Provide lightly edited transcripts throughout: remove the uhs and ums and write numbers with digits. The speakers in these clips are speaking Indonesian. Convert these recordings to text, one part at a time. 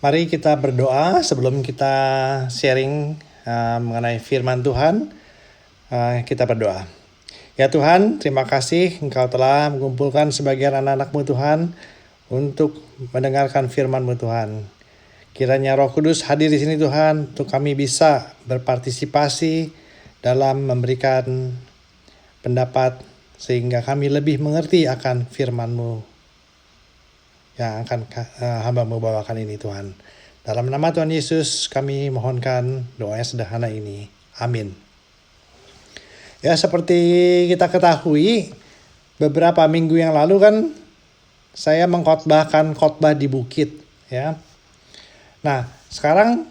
Mari kita berdoa sebelum kita sharing mengenai firman Tuhan. Kita berdoa. Ya Tuhan, terima kasih Engkau telah mengumpulkan sebagian anak-anak-Mu Tuhan untuk mendengarkan firman-Mu Tuhan. Kiranya Roh Kudus hadir di sini Tuhan, untuk kami bisa berpartisipasi dalam memberikan pendapat sehingga kami lebih mengerti akan firman-Mu yang akan hamba-Mu bawakan ini Tuhan. Dalam nama Tuhan Yesus kami mohonkan doa yang sederhana ini. Amin. Ya, seperti kita ketahui, beberapa minggu yang lalu kan saya mengkhotbahkan khotbah di bukit, ya. Nah, sekarang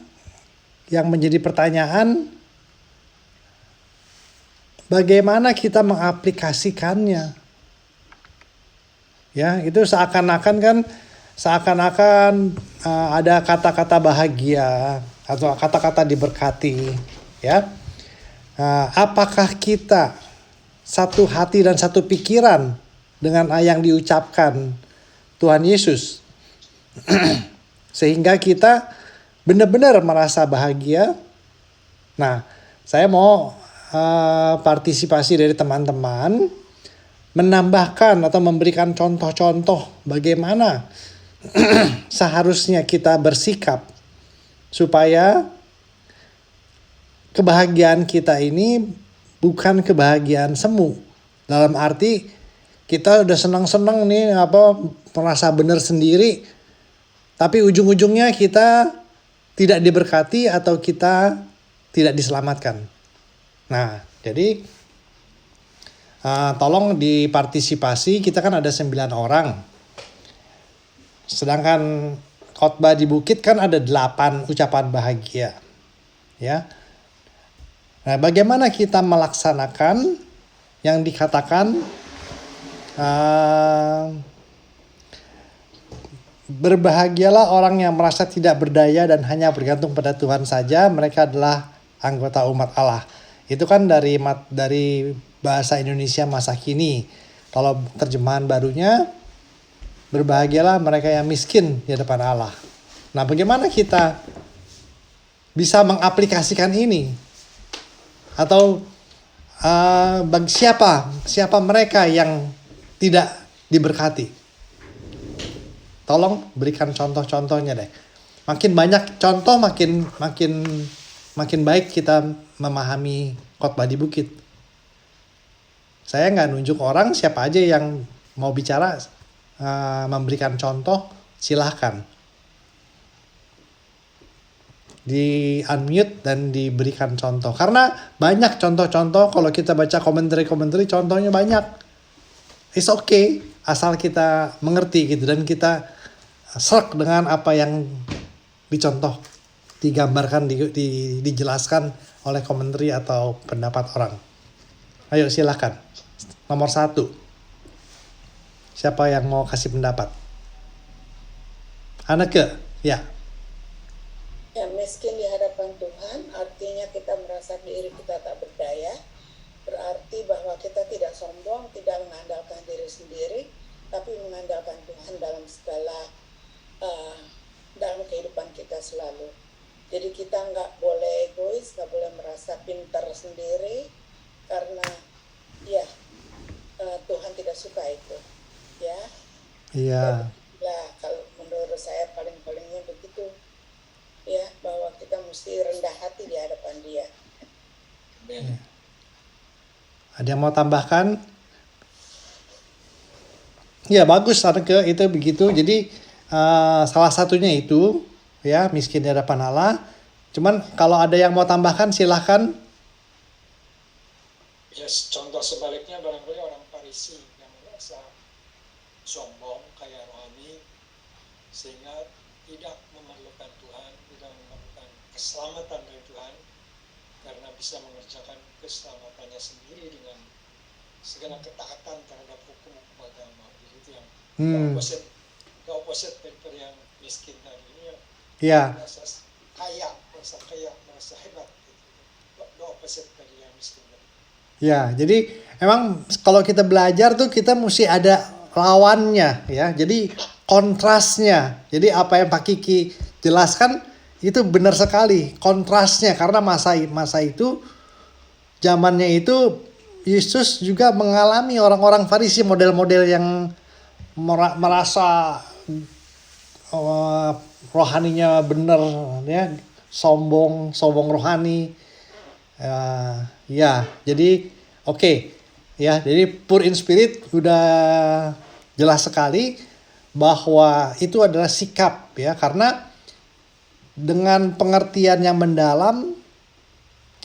yang menjadi pertanyaan, bagaimana kita mengaplikasikannya? Ya, itu seakan-akan ada kata-kata bahagia atau kata-kata diberkati, ya. Apakah kita satu hati dan satu pikiran dengan yang diucapkan Tuhan Yesus sehingga kita benar-benar merasa bahagia? Nah, saya mau partisipasi dari teman-teman menambahkan atau memberikan contoh-contoh bagaimana seharusnya kita bersikap supaya kebahagiaan kita ini bukan kebahagiaan semu. Dalam arti kita udah senang-senang nih, merasa benar sendiri, tapi ujung-ujungnya kita tidak diberkati atau kita tidak diselamatkan. Nah, jadi tolong dipartisipasi. Kita kan ada 9 orang. Sedangkan khotbah di bukit kan ada 8 ucapan bahagia. Ya. Nah, bagaimana kita melaksanakan yang dikatakan berbahagialah orang yang merasa tidak berdaya dan hanya bergantung pada Tuhan saja, mereka adalah anggota umat Allah. Itu kan dari bahasa Indonesia masa kini. Kalau terjemahan barunya, berbahagialah mereka yang miskin di depan Allah. Nah, bagaimana kita bisa mengaplikasikan ini? Atau bagi siapa mereka yang tidak diberkati? Tolong berikan contoh-contohnya deh. Makin banyak contoh makin baik kita memahami khotbah di bukit. Saya nggak nunjuk orang, siapa aja yang mau bicara memberikan contoh, silahkan di unmute dan diberikan contoh. Karena banyak contoh-contoh, kalau kita baca komentari contohnya banyak. It's okay, asal kita mengerti gitu dan kita serk dengan apa yang dicontoh, digambarkan, dijelaskan oleh komentari atau pendapat orang. Ayo silahkan. Nomor 1. Siapa yang mau kasih pendapat? Anneke, ya. Ya, miskin di hadapan Tuhan artinya kita merasa diri kita tak berdaya. Berarti bahwa kita tidak sombong, tidak mengandalkan diri sendiri, tapi mengandalkan Tuhan dalam segala dalam kehidupan kita selalu. Jadi kita nggak boleh egois, nggak boleh merasa pintar sendiri, karena ya Tuhan tidak suka itu, ya. Iya. Lah, kalau menurut saya paling-palingnya begitu, ya, bahwa kita mesti rendah hati di hadapan Dia. Ya. Ada yang mau tambahkan? Ya, bagus Anneke, itu begitu. Jadi salah satunya itu, ya, miskin di hadapan Allah. Cuman kalau ada yang mau tambahkan silahkan. Yes, contoh sebaliknya barangkali orang Farisi yang merasa sombong, kaya rohani, sehingga tidak memerlukan Tuhan, tidak memerlukan keselamatan dari Tuhan, karena bisa mengerjakan keselamatannya sendiri dengan segala ketaatan terhadap hukum-hukum agama. Itu yang the opposite daripada yang miskin tadi ini, yang merasa kaya, merasa hebat. The opposite dari yang miskin tadi. Ya, jadi emang kalau kita belajar tuh kita mesti ada lawannya, ya. Jadi kontrasnya. Jadi apa yang Pak Kiki jelaskan itu benar sekali kontrasnya, karena masa itu zamannya itu Yesus juga mengalami orang-orang Farisi model-model yang merasa rohaninya benar ya, sombong rohani. Ya, jadi oke. Ya, jadi poor in spirit udah jelas sekali bahwa itu adalah sikap ya, karena dengan pengertian yang mendalam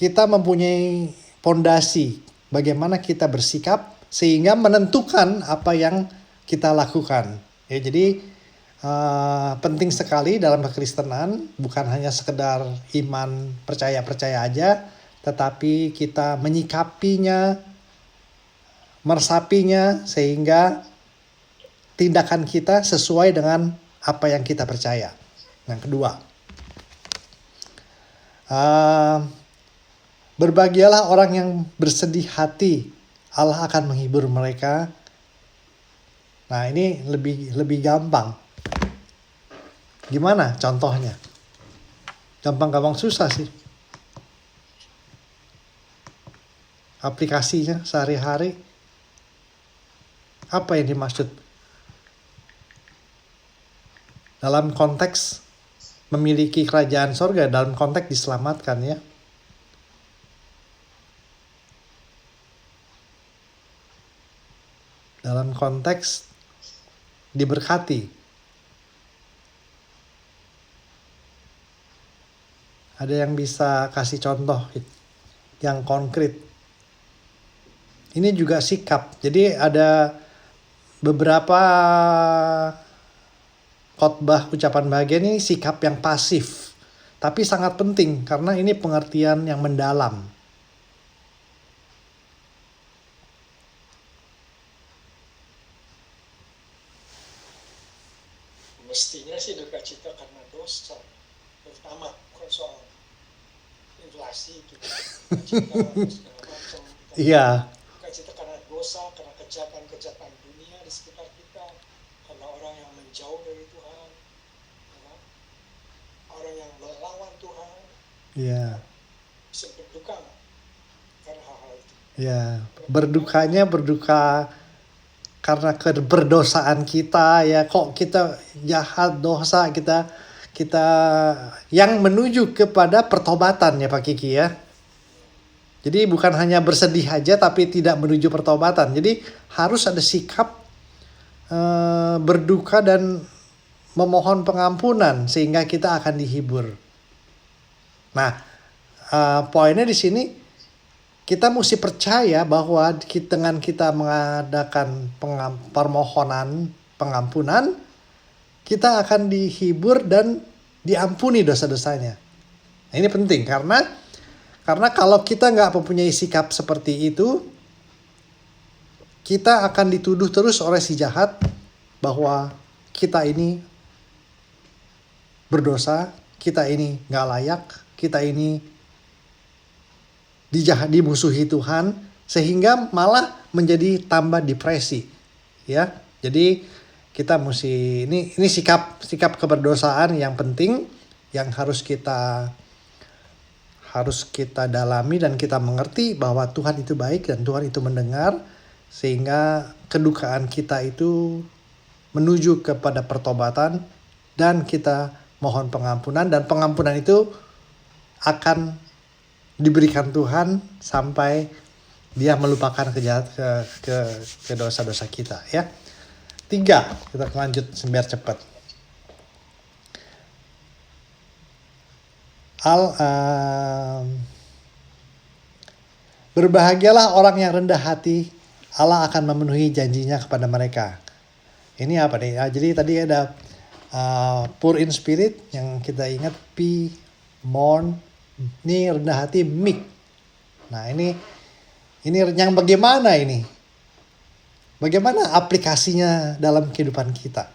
kita mempunyai fondasi bagaimana kita bersikap sehingga menentukan apa yang kita lakukan. Ya, jadi penting sekali dalam kekristenan, bukan hanya sekedar iman percaya aja, tetapi kita menyikapinya, meresapinya sehingga tindakan kita sesuai dengan apa yang kita percaya. Yang kedua, berbahagialah orang yang bersedih hati, Allah akan menghibur mereka. Nah, ini lebih gampang. Gimana contohnya? Gampang susah sih. Aplikasinya sehari-hari. Apa yang dimaksud? Dalam konteks memiliki kerajaan sorga, dalam konteks diselamatkan ya. Dalam konteks diberkati. Ada yang bisa kasih contoh yang konkret? Ini juga sikap. Jadi ada beberapa khotbah ucapan bahagia ini sikap yang pasif. Tapi sangat penting karena ini pengertian yang mendalam. Mestinya sih duka cita karena dosa, terutama bukan soal inflasi gitu. Duka cita segala macam. Iya. Duka cita karena dosa, karena kejahatan dunia di sekitar kita, karena orang yang menjauh dari Tuhan, ya, orang yang melawan Tuhan. Iya. Bisa berduka nggak karena hal-hal itu? Ya, berduka karena berdosaan kita ya, kok kita jahat, dosa kita yang menuju kepada pertobatan ya Pak Kiki ya. Jadi bukan hanya bersedih aja tapi tidak menuju pertobatan. Jadi harus ada sikap berduka dan memohon pengampunan sehingga kita akan dihibur. Nah, poinnya di sini kita mesti percaya bahwa dengan kita mengadakan permohonan pengampunan, kita akan dihibur dan diampuni dosa-dosanya. Nah, ini penting karena kalau kita nggak mempunyai sikap seperti itu, kita akan dituduh terus oleh si jahat bahwa kita ini berdosa, kita ini nggak layak, kita ini dimusuhi Tuhan, sehingga malah menjadi tambah depresi ya. Jadi kita mesti ini sikap keberdosaan yang penting yang harus kita dalami dan kita mengerti bahwa Tuhan itu baik dan Tuhan itu mendengar, sehingga kedukaan kita itu menuju kepada pertobatan dan kita mohon pengampunan, dan pengampunan itu akan diberikan Tuhan sampai Dia melupakan ke dosa-dosa kita ya. 3, kita lanjut biar cepat. Berbahagialah orang yang rendah hati, Allah akan memenuhi janjinya kepada mereka. Ini apa nih? Jadi tadi ada poor in spirit yang kita ingat, P, mourn. Ini rendah hati, meek. Nah ini yang bagaimana ini? Bagaimana aplikasinya dalam kehidupan kita?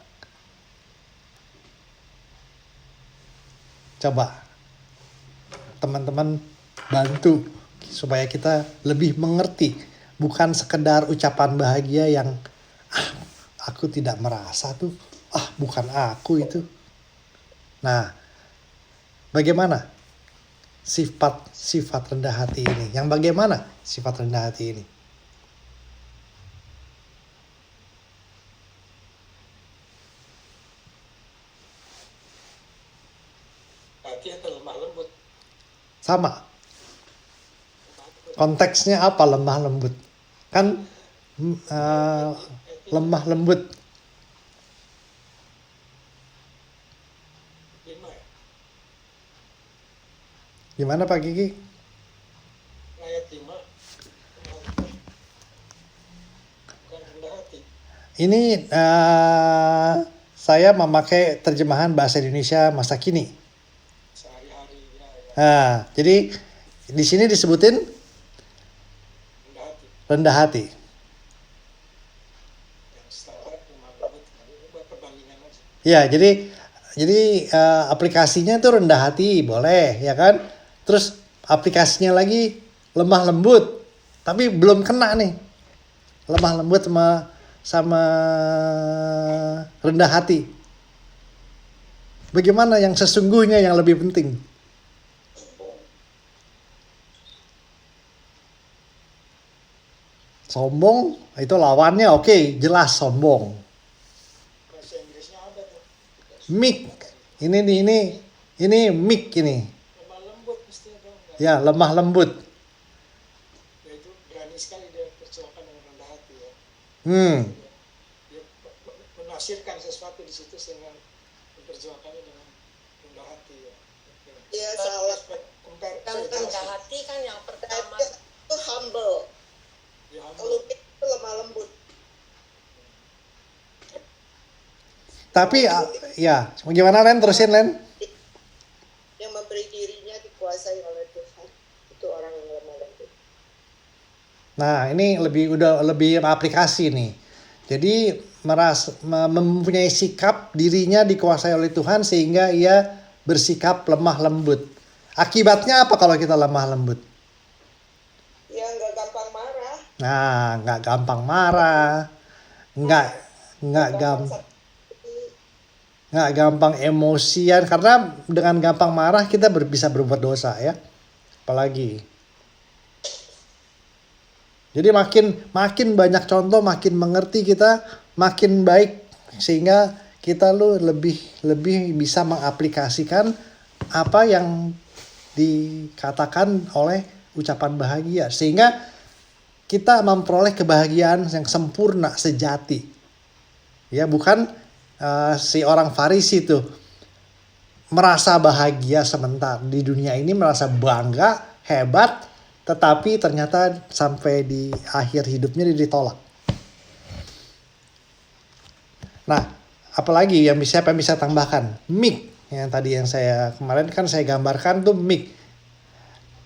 Coba teman-teman bantu supaya kita lebih mengerti. Bukan sekedar ucapan bahagia yang aku tidak merasa tuh. Bukan aku itu. Nah, Bagaimana sifat rendah hati ini? Yang bagaimana sifat rendah hati ini? Hati atau lemah lembut. Sama. Konteksnya apa lemah lembut? Kan lemah lembut. 5 ya. Gimana Pak Kiki? Ayat 5. Bukan rendah hati. Ini saya memakai terjemahan bahasa Indonesia masa kini. Sehari-hari ya. Nah, jadi di sini disebutin Rendah hati. rendah hati. Yang standar lemah lembut. Buat perbandingan aja. Ya, jadi aplikasinya tuh rendah hati, boleh ya kan? Terus aplikasinya lagi lemah lembut, tapi belum kena nih. Lemah lembut sama rendah hati. Bagaimana yang sesungguhnya yang lebih penting? Sombong itu lawannya, oke, jelas sombong. Bahasa Inggrisnya ada tuh. Meek. Ini meek ini. Lemah lembut mesti ada. Enggak. Ya, lemah lembut. Yaitu berani sekali dia perjuangkan dengan rendah hati ya. Dia menafsirkan sesuatu di situ sehingga memperjuangkannya dengan rendah hati ya. Ya, salah. Compare Yang rendah hati kan yang pertama itu humble. Ya, Kalau itu lemah lembut. Tapi ya, gimana Len? Terusin Len. Yang memberi dirinya dikuasai oleh Tuhan. Itu orang yang lemah lembut. Nah, ini udah lebih aplikasi nih. Jadi mempunyai sikap dirinya dikuasai oleh Tuhan sehingga ia bersikap lemah lembut. Akibatnya apa kalau kita lemah lembut? Ya, nggak gampang marah. Nah, nggak gampang marah, nggak gampang emosian, karena dengan gampang marah kita bisa berbuat dosa ya, apalagi. Jadi makin banyak contoh, makin mengerti kita, makin baik, sehingga kita lebih bisa mengaplikasikan apa yang dikatakan oleh ucapan bahagia, sehingga kita memperoleh kebahagiaan yang sempurna sejati. Ya, bukan si orang Farisi tuh merasa bahagia sebentar di dunia ini, merasa bangga, hebat, tetapi ternyata sampai di akhir hidupnya dia ditolak. Nah, apalagi siapa yang bisa tambahkan? Meek, yang tadi yang kemarin kan saya gambarkan tuh meek.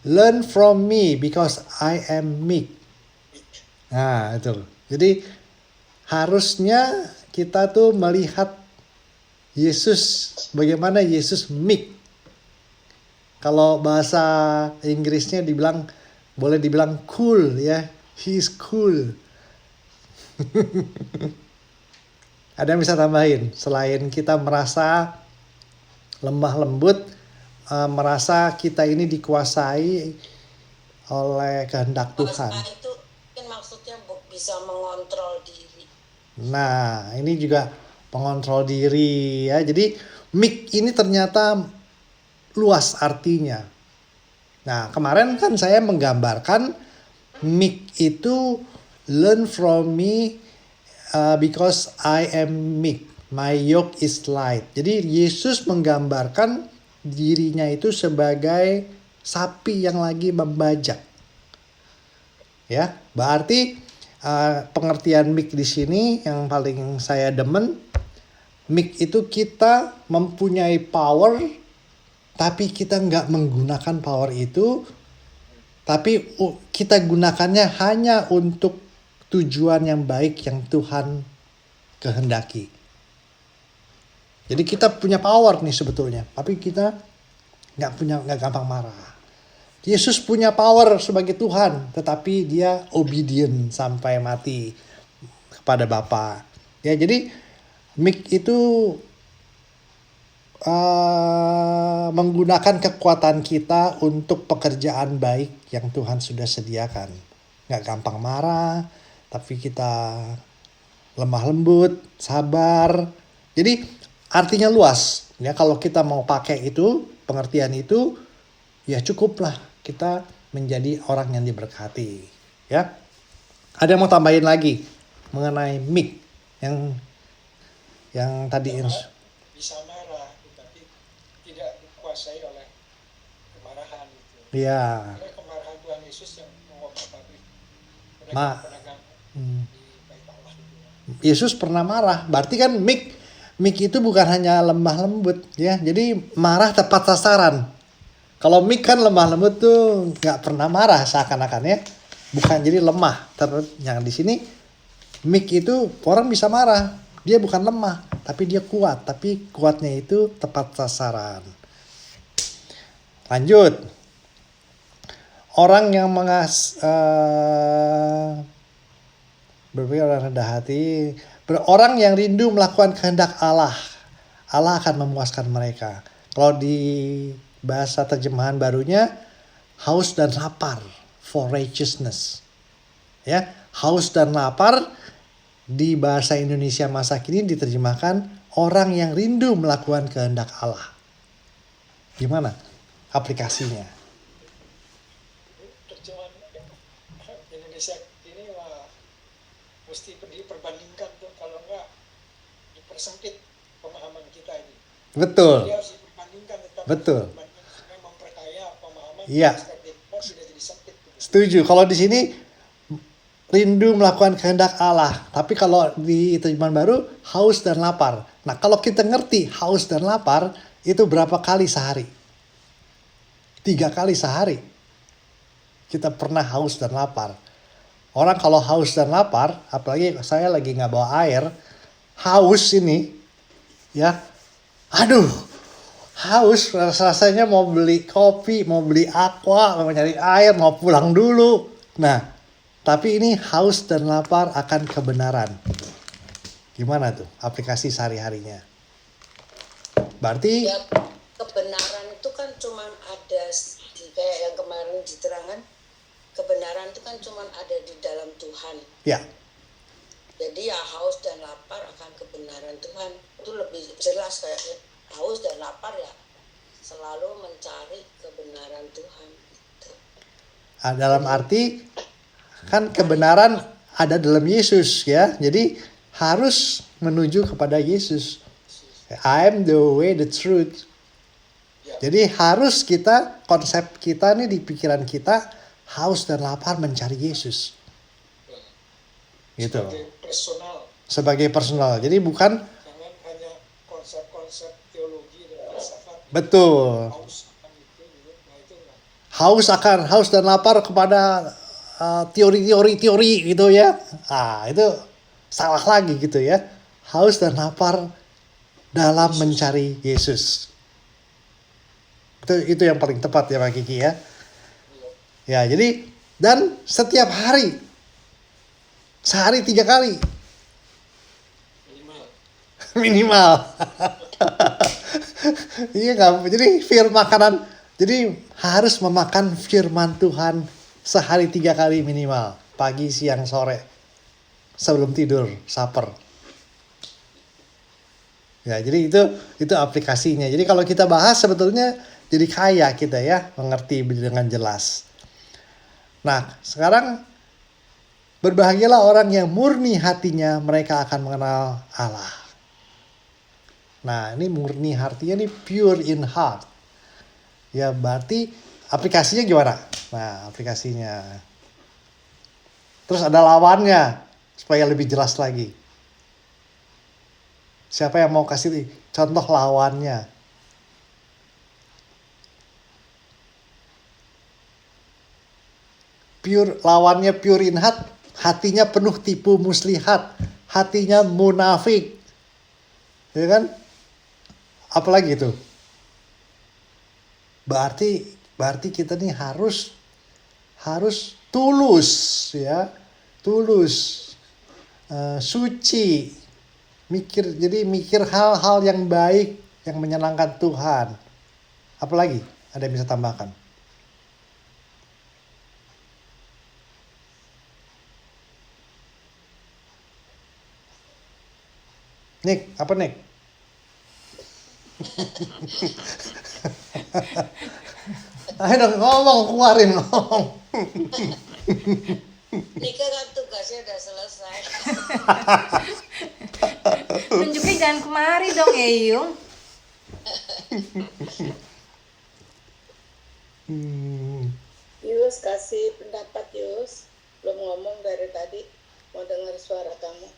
Learn from me because I am meek. Nah, itu. Jadi harusnya kita tuh melihat Yesus, bagaimana Yesus meek. Kalau bahasa Inggrisnya boleh dibilang cool ya. He is cool. Ada yang bisa tambahin? Selain kita merasa lemah lembut, merasa kita ini dikuasai oleh kehendak Tuhan. Itu kan maksudnya bisa mengontrol diri. Nah, ini juga pengontrol diri ya. Jadi meek ini ternyata luas artinya. Nah, kemarin kan saya menggambarkan meek itu learn from me because I am meek. My yoke is light. Jadi Yesus menggambarkan dirinya itu sebagai sapi yang lagi membajak. Ya, berarti pengertian meek di sini yang paling saya demen, meek itu kita mempunyai power, tapi kita nggak menggunakan power itu, tapi kita gunakannya hanya untuk tujuan yang baik yang Tuhan kehendaki. Jadi kita punya power nih sebetulnya, tapi kita nggak gampang marah. Yesus punya power sebagai Tuhan, tetapi dia obedient sampai mati kepada Bapa. Ya, jadi meek itu menggunakan kekuatan kita untuk pekerjaan baik yang Tuhan sudah sediakan. Nggak gampang marah, tapi kita lemah lembut, sabar. Jadi artinya luas. Ya, kalau kita mau pakai itu, pengertian itu, ya cukuplah kita menjadi orang yang diberkati. Ya, ada yang mau tambahin lagi mengenai mic yang tadi Bisa marah, tetapi tidak dikuasai oleh kemarahan itu. ya. Karena kemarahan Tuhan Yesus yang mengobrak pabrik pedagang di bait Allah itu. Yesus pernah marah. Berarti kan mic itu bukan hanya lemah lembut, ya. Jadi marah tepat sasaran. Kalau mic kan lemah lembut tuh nggak pernah marah seakan-akan, ya. Bukan, jadi lemah. Yang di sini mic itu orang bisa marah. Dia bukan lemah, tapi dia kuat. Tapi kuatnya itu tepat sasaran. Lanjut. Orang yang berpikir orang rendah hati, orang yang rindu melakukan kehendak Allah, Allah akan memuaskan mereka. Kalau di bahasa terjemahan barunya, haus dan lapar, for righteousness. Ya, haus dan lapar di bahasa Indonesia masa kini diterjemahkan orang yang rindu melakukan kehendak Allah. Gimana aplikasinya? Terjemahan Indonesia ini mesti diperbandingkan tuh, kalau enggak dipersempit pemahaman kita ini. Betul. Jadi harus diperbandingkan, tetapi Betul. supaya memperkaya pemahaman Iya. kita sudah jadi sempit. Setuju. Kalau di sini rindu melakukan kehendak Allah. Tapi kalau di terjemahan baru, haus dan lapar. Nah, kalau kita ngerti haus dan lapar, itu berapa kali sehari? 3 kali sehari. Kita pernah haus dan lapar. Orang kalau haus dan lapar, apalagi saya lagi nggak bawa air, haus ini, ya, aduh, haus, rasanya mau beli kopi, mau beli aqua, mau nyari air, mau pulang dulu. Nah, tapi ini haus dan lapar akan kebenaran. Gimana tuh aplikasi sehari-harinya? Berarti Ya, kebenaran itu kan cuman ada kayak yang kemarin diterangkan, kebenaran itu kan cuman ada di dalam Tuhan. ya, Jadi ya haus dan lapar akan kebenaran Tuhan itu lebih jelas, kayak haus dan lapar ya selalu mencari kebenaran Tuhan. Gitu. dalam arti kan kebenaran ada dalam Yesus, ya. Jadi harus menuju kepada Yesus. I am the way, the truth. Jadi harus kita, konsep kita nih di pikiran kita, haus dan lapar mencari Yesus. Gitu. Sebagai personal. Jadi bukan Jangan hanya konsep-konsep teologi dan filsafat. betul. Haus dan lapar kepada teori gitu, ya. Itu salah lagi gitu, ya. Haus dan lapar dalam mencari Yesus. Itu yang paling tepat ya Pak Kiki, ya. Ya, jadi dan setiap hari sehari 3 kali minimal. Iya, nggak, jadi makanan, jadi harus memakan firman Tuhan sehari 3 kali minimal, pagi, siang, sore, sebelum tidur, supper. Ya, jadi itu aplikasinya. Jadi kalau kita bahas sebetulnya jadi kaya kita, ya, mengerti dengan jelas. Nah, sekarang berbahagialah orang yang murni hatinya, mereka akan mengenal Allah. Nah, ini murni hatinya, ini pure in heart. Ya, berarti aplikasinya gimana? Nah, aplikasinya. Terus ada lawannya supaya lebih jelas lagi. Siapa yang mau kasih contoh lawannya? Lawannya pure in heart, hatinya penuh tipu muslihat, hatinya munafik. Ya kan? Apalagi itu? Berarti kita nih harus tulus, ya. Tulus. Suci. Mikir hal-hal yang baik yang menyenangkan Tuhan. Apalagi ada yang bisa tambahkan? Nick, apa Nick? Ayo dong ngomong, keluarin ngomong. Nika kan tugasnya udah selesai. Tunjuknya jangan kemari dong, Eyung. Yus, kasih pendapat Yus. Belum ngomong dari tadi. Mau dengar suara kamu.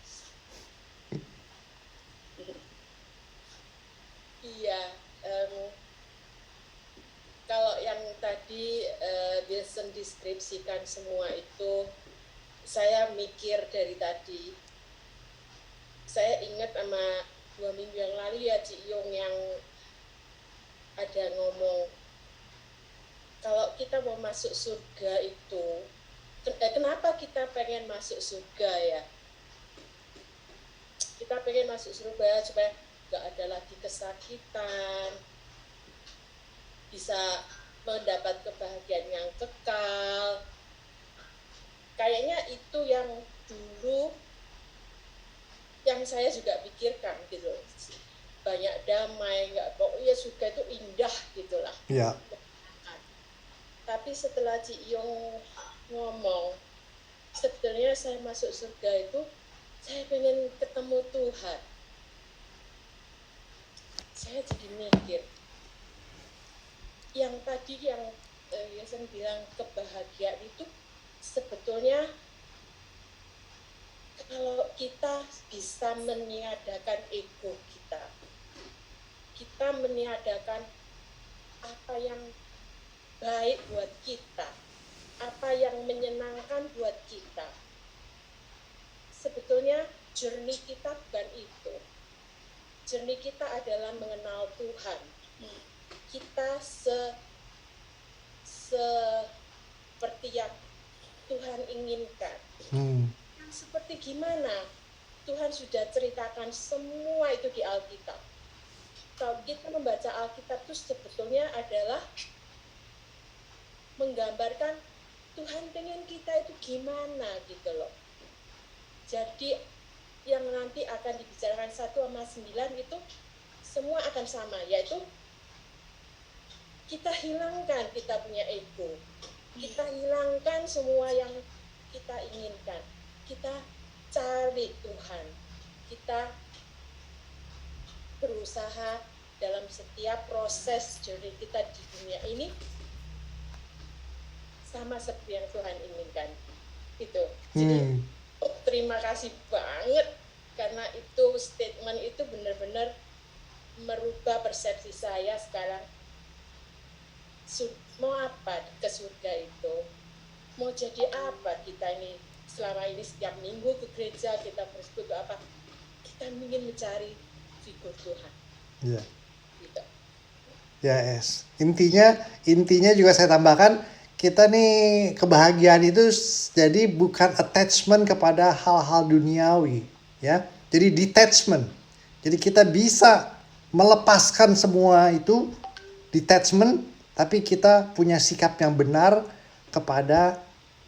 Iya, kalau yang tadi Wilson deskripsikan semua itu, saya mikir dari tadi. Saya ingat sama 2 minggu yang lalu ya Ci Yung yang ada ngomong, kalau kita mau masuk surga itu, kenapa kita pengen masuk surga ya? Kita pengen masuk surga supaya nggak ada lagi kesakitan, bisa mendapat kebahagiaan yang kekal. Kayaknya itu yang dulu yang saya juga pikirkan gitu. Banyak damai, nggak pokoknya surga itu indah gitulah. Ya. Tapi setelah Ci Yung ngomong, sebetulnya saya masuk surga itu saya pengen ketemu Tuhan. Saya jadi mikir, yang tadi yang Yasen bilang kebahagiaan itu sebetulnya kalau kita bisa meniadakan ego kita meniadakan apa yang baik buat kita, apa yang menyenangkan buat kita. Sebetulnya journey kita bukan itu. Journey kita adalah mengenal Tuhan. Kita seperti yang Tuhan inginkan. Yang seperti gimana? Tuhan sudah ceritakan semua itu di Alkitab. Kalau kita membaca Alkitab itu sebetulnya adalah menggambarkan Tuhan pengen kita itu gimana gitu loh. Jadi yang nanti akan dibicarakan 1 sama 9 itu semua akan sama, yaitu kita hilangkan kita punya ego, kita hilangkan semua yang kita inginkan, kita cari Tuhan, kita berusaha dalam setiap proses journey kita di dunia ini sama seperti yang Tuhan inginkan. Itu. Jadi terima kasih banget karena itu statement itu benar-benar merubah persepsi saya sekarang. Mau apa ke surga itu? Mau jadi apa kita ini selama ini setiap minggu ke gereja kita bersekutu apa? Kita ingin mencari figur Tuhan. Iya. Gitu. Ya, es. Intinya juga saya tambahkan, kita nih kebahagiaan itu jadi bukan attachment kepada hal-hal duniawi, ya. Jadi detachment. Jadi kita bisa melepaskan semua itu, detachment, tapi kita punya sikap yang benar kepada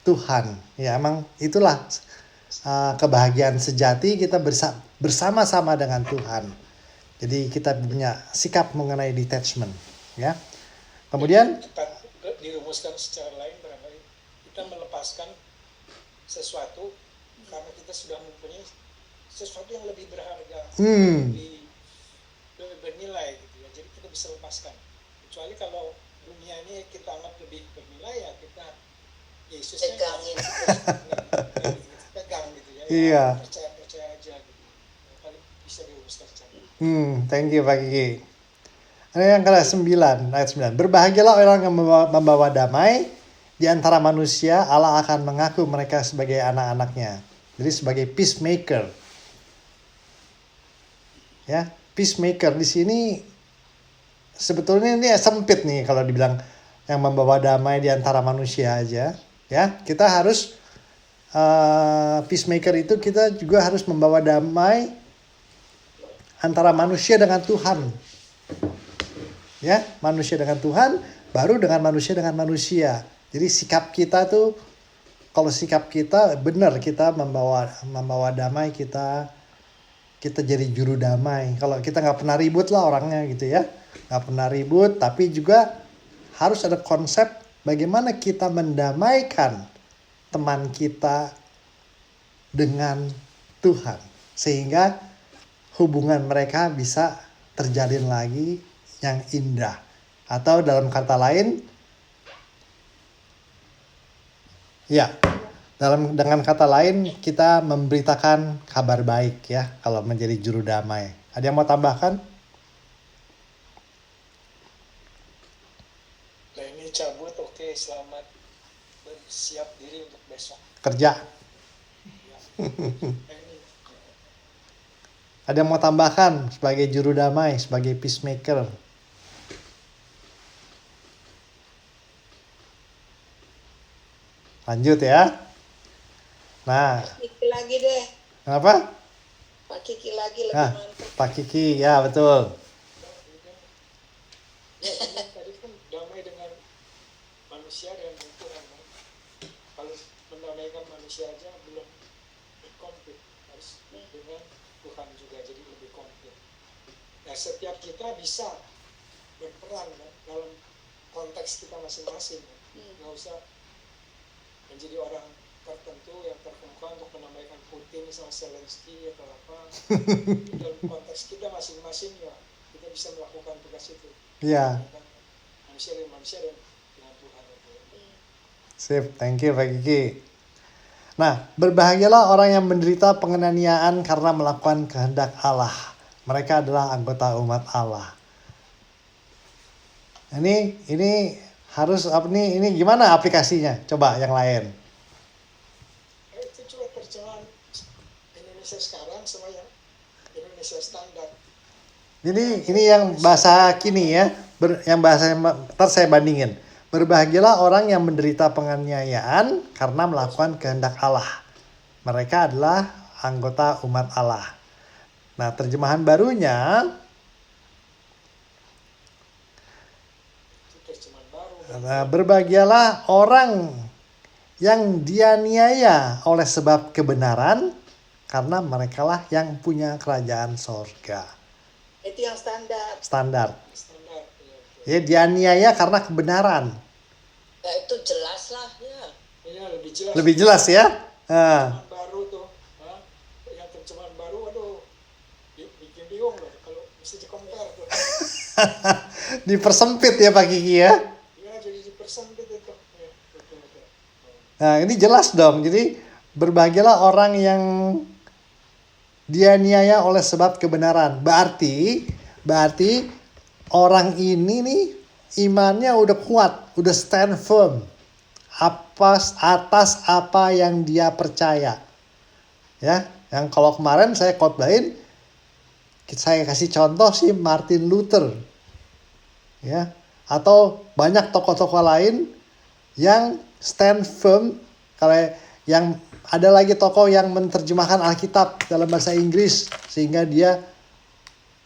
Tuhan. Ya, emang itulah kebahagiaan sejati, kita bersama-sama dengan Tuhan. Jadi kita punya sikap mengenai detachment, ya. Kemudian Kita dirumuskan secara lain barangkali kita melepaskan sesuatu karena kita sudah mempunyai sesuatu yang lebih berharga, lebih bernilai gitu ya. Jadi kita bisa lepaskan. Kecuali kalau dunia ini kita anggap lebih bernilai, ya kita Yesusnya Pegangin. pegang gitu ya. Iya. Percaya aja gitu. Paling bisa dirumuskan secara Thank you Pak Kiki. Ada yang ke-9, ayat 9. Berbahagialah orang yang membawa damai di antara manusia, Allah akan mengaku mereka sebagai anak-anaknya. Jadi sebagai peacemaker. Ya, peacemaker di sini sebetulnya ini sempit nih kalau dibilang yang membawa damai di antara manusia aja. Ya, kita harus peacemaker itu kita juga harus membawa damai antara manusia dengan Tuhan. ya, manusia dengan Tuhan, baru dengan manusia. Jadi sikap kita tuh, kalau sikap kita benar, kita membawa damai, kita jadi juru damai. Kalau kita nggak pernah ribut lah orangnya gitu ya, nggak pernah ribut, tapi juga harus ada konsep bagaimana kita mendamaikan teman kita dengan Tuhan, sehingga hubungan mereka bisa terjalin lagi yang indah. Atau dalam kata lain, ya, dengan kata lain kita memberitakan kabar baik ya, kalau menjadi juru damai. Ada yang mau tambahkan? Nah ini cabut, oke, selamat bersiap diri untuk besok. Kerja. Ya. Nah, ini Ada yang mau tambahkan sebagai juru damai, sebagai peacemaker? Lanjut ya. Nah, Kiki lagi deh, kenapa? Pak Kiki lagi lebih Nah, mantap. Pak Kiki, ya betul. ya, ini tadi kan damai dengan manusia dan Tuhan. Kan? Kalau mendamaikan manusia aja belum berkonflik, harus dengan Tuhan juga, jadi lebih konflik. Nah, setiap kita bisa berperan kan, dalam konteks kita masing-masing. Kan? Nggak usah menjadi orang tertentu yang terkemuka untuk menambahkan Putin sama Zelensky atau apa. Dalam konteks kita masing-masing ya, kita bisa melakukan tugas itu. Iya. Manusia dan manusia dan dengan Tuhan itu. Sip, thank you Pak Kiki. Nah, berbahagialah orang yang menderita penganiayaan karena melakukan kehendak Allah. Mereka adalah anggota umat Allah. Ini harus apa nih? Ini gimana aplikasinya? Coba yang lain. Itu cuma terjemahan Indonesia sekarang sama yang Indonesia standar. Jadi ini yang bahasa kini ya, yang bahasa ntar saya bandingin. Berbahagialah orang yang menderita penganiayaan karena melakukan kehendak Allah. Mereka adalah anggota umat Allah. Nah, terjemahan barunya, Itu terjemahan baru. berbahagialah orang yang dianiaya oleh sebab kebenaran, karena merekalah yang punya kerajaan sorga. Itu yang standar. Standar. Standar. Ya, Ya, dianiaya karena kebenaran. Ya itu jelas lah ya. ya lebih jelas. Lebih jelas ya. Nah, Terjemahan baru tuh. Hah? Yang terjemahan baru, aduh, bikin bingung loh kalau mesti di-compare tuh. dipersempit ya Pak Kiki ya. Ya jadi dipersempit itu. Ya, betul. Nah, ini jelas dong. Jadi berbahagialah orang yang dianiaya oleh sebab kebenaran. Berarti orang ini nih imannya udah kuat, udah stand firm atas apa yang dia percaya. Ya, yang kalau kemarin saya khotbahin, saya kasih contoh sih Martin Luther. Ya, atau banyak tokoh-tokoh lain yang stand firm. Kalau yang ada lagi tokoh yang menerjemahkan Alkitab dalam bahasa Inggris sehingga dia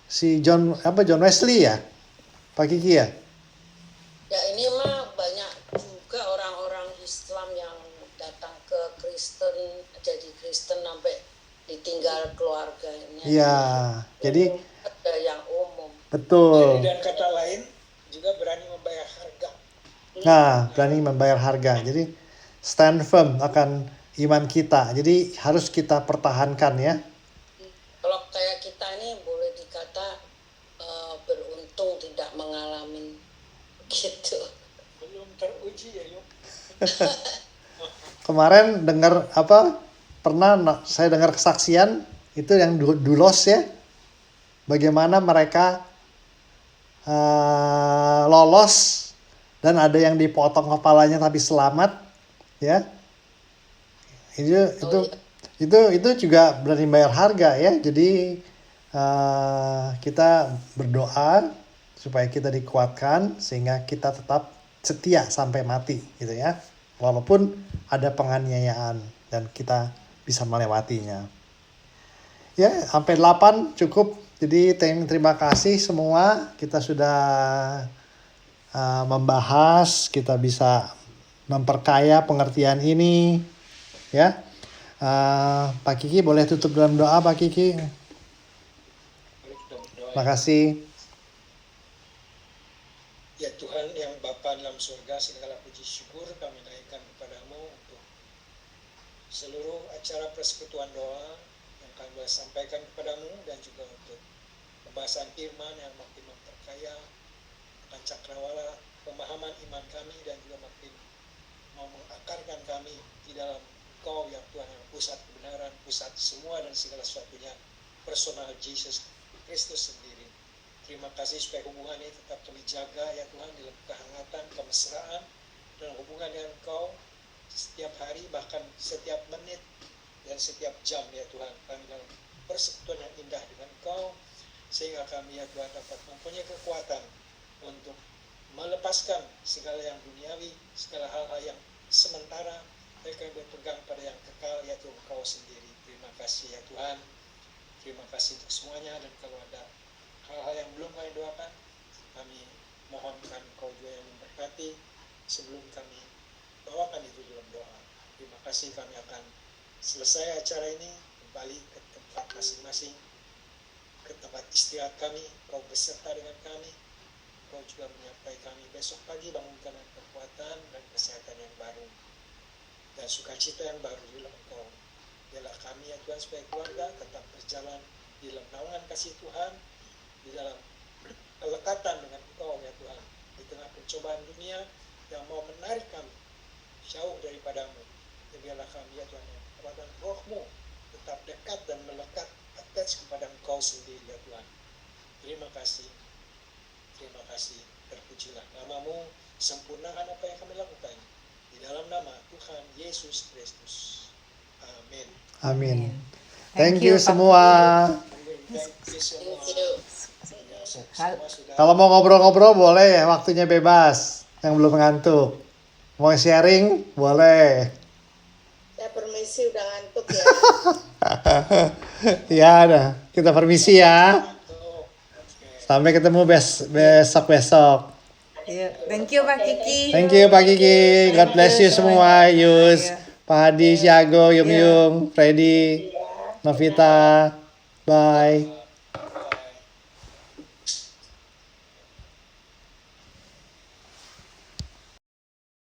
si John Wesley ya, Pak Kiki ya. Ya ini mah banyak juga orang-orang Islam yang datang ke Kristen, jadi Kristen sampai ditinggal keluarganya. Iya, jadi Ada yang umum. betul. Dan kata lain juga berani membayar harga. Nah, berani membayar harga. Jadi stand firm akan iman kita. Jadi harus kita pertahankan ya. Kalau kayak kita ini boleh dikata beruntung tidak mengalami gitu. Belum teruji ya, yuk. Kemarin dengar saya dengar kesaksian itu yang Dulos ya. Bagaimana mereka lolos dan ada yang dipotong kepalanya tapi selamat ya. Itu juga berani bayar harga ya. Jadi kita berdoa supaya kita dikuatkan sehingga kita tetap setia sampai mati gitu ya. Walaupun ada penganiayaan dan kita bisa melewatinya. Ya, sampai 8 cukup. Jadi terima kasih semua. Kita sudah membahas, kita bisa memperkaya pengertian ini. Ya, Pak Kiki boleh tutup dalam doa, Pak Kiki. Mari kita berdoa. Terima kasih. Ya Tuhan yang Bapa dalam surga, segala puji syukur kami naikkan kepadamu untuk seluruh acara persekutuan doa yang kami boleh sampaikan kepadamu, dan juga untuk pembahasan firman yang makin memperkaya akan cakrawala pemahaman iman kami, dan juga makin mau mengakarkan kami di dalam Engkau yang Tuhan, yang pusat kebenaran, pusat semua dan segala sesuatunya, personal Yesus Kristus sendiri. Terima kasih supaya hubungan ini tetap kami jaga ya Tuhan, dalam kehangatan, kemesraan, dan hubungan dengan Engkau setiap hari, bahkan setiap menit dan setiap jam ya Tuhan. Kami dalam persekutuan yang indah dengan Engkau, sehingga kami ya Tuhan dapat mempunyai kekuatan untuk melepaskan segala yang duniawi, segala hal-hal yang sementara, dan kami berpegang pada yang kekal, yaitu Engkau sendiri. Terima kasih ya Tuhan. Terima kasih untuk semuanya, dan kalau ada hal-hal yang belum kami doakan, kami mohonkan Engkau juga yang memberkati sebelum kami bawakan itu dalam doa. Terima kasih, kami akan selesai acara ini kembali ke tempat masing-masing, ke tempat istirahat kami. Kau beserta dengan kami, Kau juga menyertai kami besok pagi, bangunkan dengan kekuatan dan kesehatan yang baru, dan sukacita yang baru di dalam Engkau. Biarlah kami ya Tuhan, supaya keluarga tetap berjalan di dalam naungan kasih Tuhan, di dalam kelekatan dengan Engkau ya Tuhan, di tengah pencobaan dunia yang mau menarik kami jauh daripadamu. Ya biarlah kami ya Tuhan, yang kekuatan roh-Mu tetap dekat dan melekat, attach kepada Engkau sendiri ya Tuhan. Terima kasih, terpujilah nama-Mu, sempurnakan apa yang kami lakukan di dalam nama Tuhan Yesus Kristus. Amin. Amin. Thank Thank you you, Pak semua. Thank you semua. Thank you. Ya, semua sudah. Kalau mau ngobrol-ngobrol boleh, waktunya bebas. Yang belum ngantuk. Mau sharing boleh. Saya permisi udah ngantuk ya. Ya, dah. Kita permisi ya. Oke. Sampai ketemu besok-besok. Iya. Thank you Pak Kiki. Thank you Pak Kiki. God bless you semua. Yus, Pak Hadi, Siago, Yung Yung, Freddy, Novita. Bye.